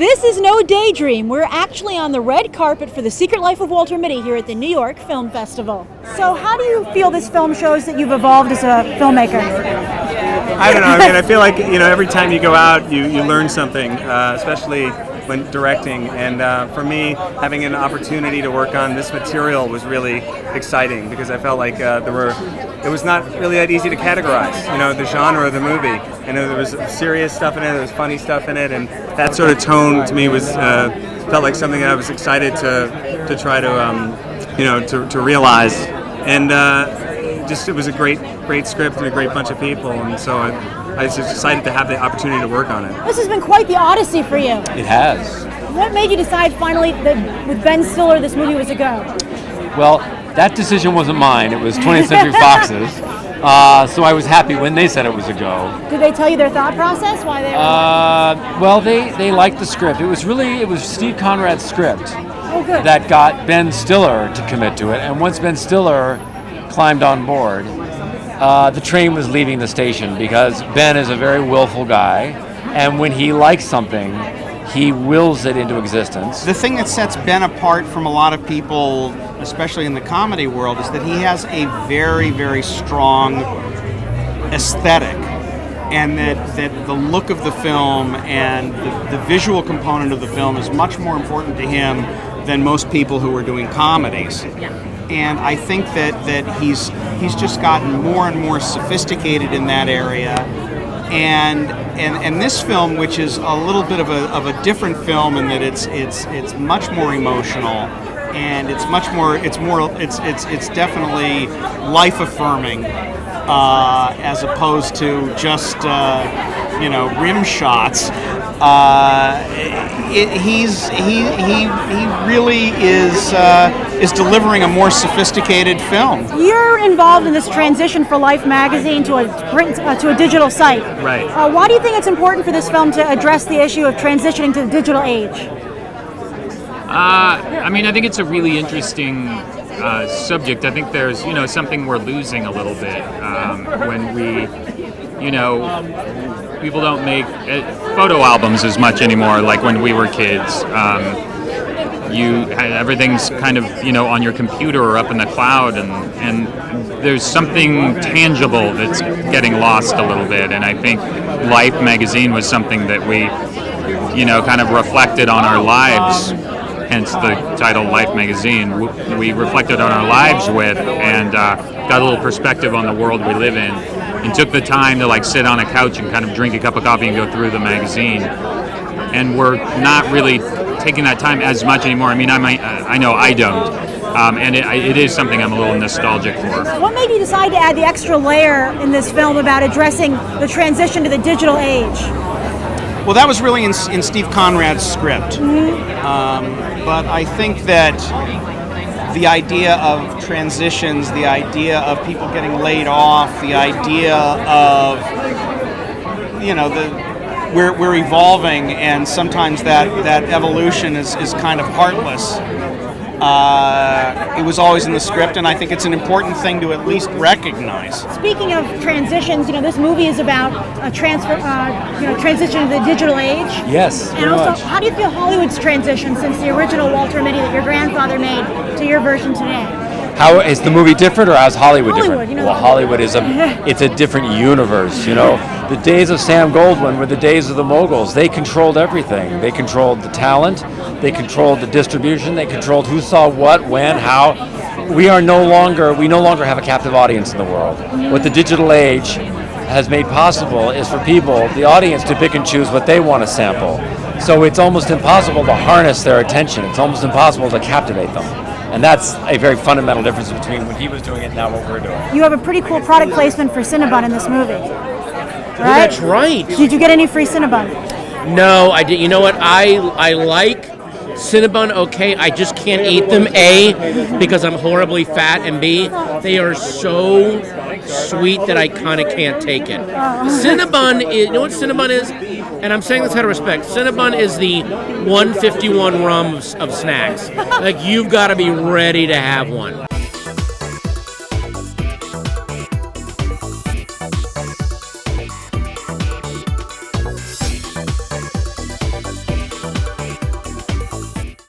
This is no daydream. We're actually on the red carpet for The Secret Life of Walter Mitty here at the New York Film Festival. So how do you feel this film shows that you've evolved as a filmmaker? I don't know. I mean, I feel like, every time you go out, you learn something, especially when directing. And for me, having an opportunity to work on this material was really exciting because I felt like it was not really that easy to categorize, the genre of the movie. I know there was serious stuff in it, there was funny stuff in it, and that sort of tone to me was felt like something that I was excited to try to to realize. And it was a great script and a great bunch of people, and so I was just excited to have the opportunity to work on it. This has been quite the odyssey for you. It has. What made you decide finally that with Ben Stiller this movie was a go? Well, that decision wasn't mine. It was 20th Century Fox's. So I was happy when they said it was a go. Did they tell you their thought process? Why they? Well, they liked the script. It was Steve Conrad's script that got Ben Stiller to commit to it. And once Ben Stiller climbed on board, the train was leaving the station because Ben is a very willful guy, and when he likes something, he wills it into existence. The thing that sets Ben apart from a lot of people, especially in the comedy world, is that he has a very, very strong aesthetic, and that the look of the film and the visual component of the film is much more important to him than most people who are doing comedies. And I think that he's just gotten more and more sophisticated in that area. And this film, which is a little bit of a different film in that it's much more emotional, and it's definitely life affirming, as opposed to just rim shots. He really is delivering a more sophisticated film. You're involved in this transition for Life magazine to a digital site. Right. Why do you think it's important for this film to address the issue of transitioning to the digital age? I think it's a really interesting subject. I think there's something we're losing a little bit when we people don't make photo albums as much anymore like when we were kids. Everything's kind of on your computer or up in the cloud, and there's something tangible that's getting lost a little bit. And I think Life magazine was something that we kind of reflected on our lives, hence the title Life magazine. We reflected on our lives with and got a little perspective on the world we live in, and took the time to sit on a couch and kind of drink a cup of coffee and go through the magazine. And we're not really taking that time as much anymore. I know I don't. And it is something I'm a little nostalgic for. What made you decide to add the extra layer in this film about addressing the transition to the digital age? Well, that was really in Steve Conrad's script. But I think that the idea of transitions, the idea of people getting laid off, the idea of, we're evolving, and sometimes that evolution is kind of heartless. It was always in the script, and I think it's an important thing to at least recognize. Speaking of transitions, this movie is about a transition to the digital age. Yes, and also, how do you feel Hollywood's transition since the original Walter Mitty that your grandfather made to your version today? How is the movie different, or how's Hollywood different? Well, Hollywood is it's a different universe. The days of Sam Goldwyn were the days of the moguls. They controlled everything. They controlled the talent. They controlled the distribution. They controlled who saw what, when, how. We no longer have a captive audience in the world. What the digital age has made possible is for people, the audience, to pick and choose what they want to sample. So it's almost impossible to harness their attention. It's almost impossible to captivate them. And that's a very fundamental difference between when he was doing it and now what we're doing. You have a pretty cool product placement for Cinnabon in this movie. Right? Oh, that's right. Did you get any free Cinnabon? No, I did. You know what? I like Cinnabon, okay. I just can't eat them, A, because I'm horribly fat, and B, they are so sweet that I kind of can't take it. Cinnabon is, you know what Cinnabon is? And I'm saying this out of respect. Cinnabon is the 151 rum of snacks. You've got to be ready to have one.